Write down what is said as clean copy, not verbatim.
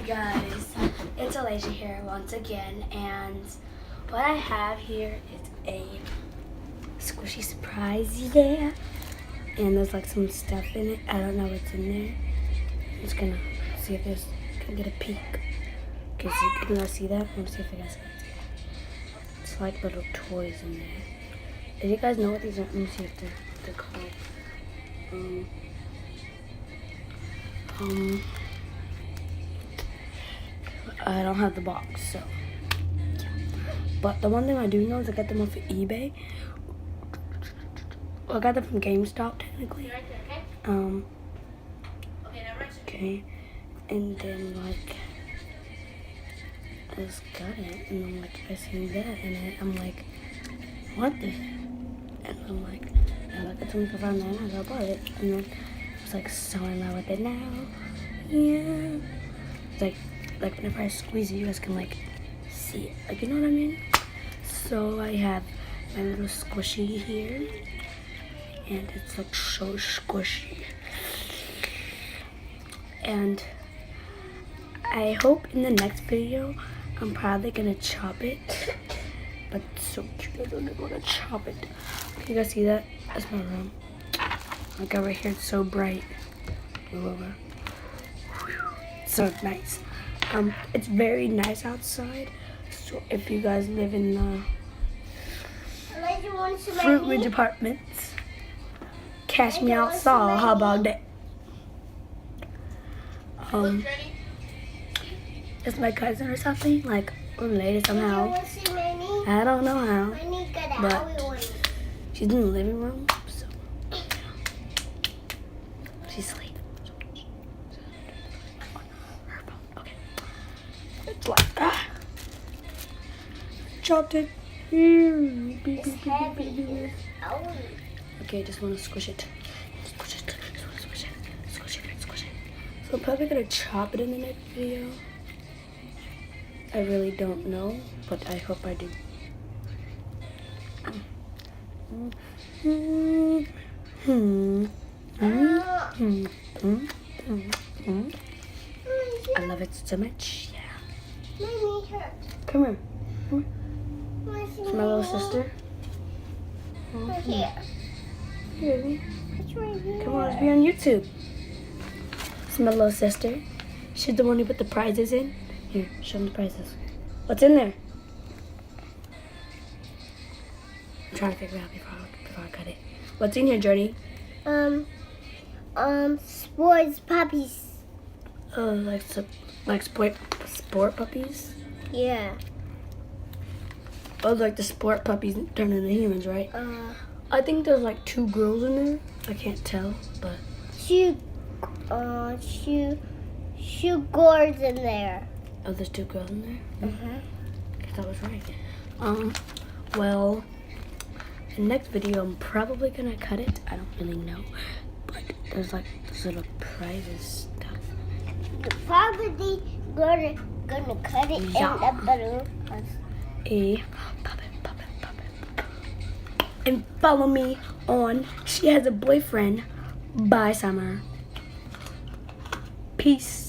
guys, it's Alasia here once again, and what I have here is a squishy surprise, yeah. And there's like some stuff in it. I don't know what's in there. I'm just gonna see if there's, can get a peek. Cause you guys see that? Let me see if you guys can see it. It's like little toys in there. Do you guys know what these are? Let me see if they're called. I don't have the box, so yeah. But the one thing I do know is I got them off of eBay. I got them from GameStop, technically. Okay, and then like I just got it, and I'm like, I seen that, and I'm like, what this? And I'm like, I look at something around there, and I bought it, and then I was like so in love with it now. Yeah, it's like whenever I squeeze it, you guys can like see it, like, you know what I mean? So I have my little squishy here, and it's like so squishy. And I hope in the next video, I'm probably gonna chop it. But it's so cute, I don't want to chop it. Can you guys see that? That's my room. Like over here, it's so bright. Move over. So nice. It's very nice outside. So if you guys live in the Fruit Ridge Apartments, cash me outside. How about that? It's my cousin or something. Like we're related somehow. I don't know how, but she's in the living room, so she's asleep. Okay, it's like chopped it. Okay, just want to squish it. Squish it. Squish it. Squish it. Squish it. So I'm probably gonna chop it in the next video. I really don't know, but I hope I do. I love it so much. Yeah. Come here. It's my little sister. Here. Here, baby. It's right here. Come on, let's be on YouTube. It's my little sister. She's the one who put the prizes in. Here, show them the prizes. What's in there? I'm trying to figure it out before I cut it. What's in here, Journey? Sports puppies. Like sport puppies? Yeah. Oh, like the sport puppies turn into humans, right? I think there's like 2 girls in there. I can't tell, but Shoe gourds in there. oh, there's 2 girls in there. I guess I was right. Well, the next video I'm probably gonna cut it. I don't really know, but there's like this little prizes stuff. You're probably gonna cut it Yeah. in the balloon. Pop it. And follow me on She Has a Boyfriend by Summer. Peace.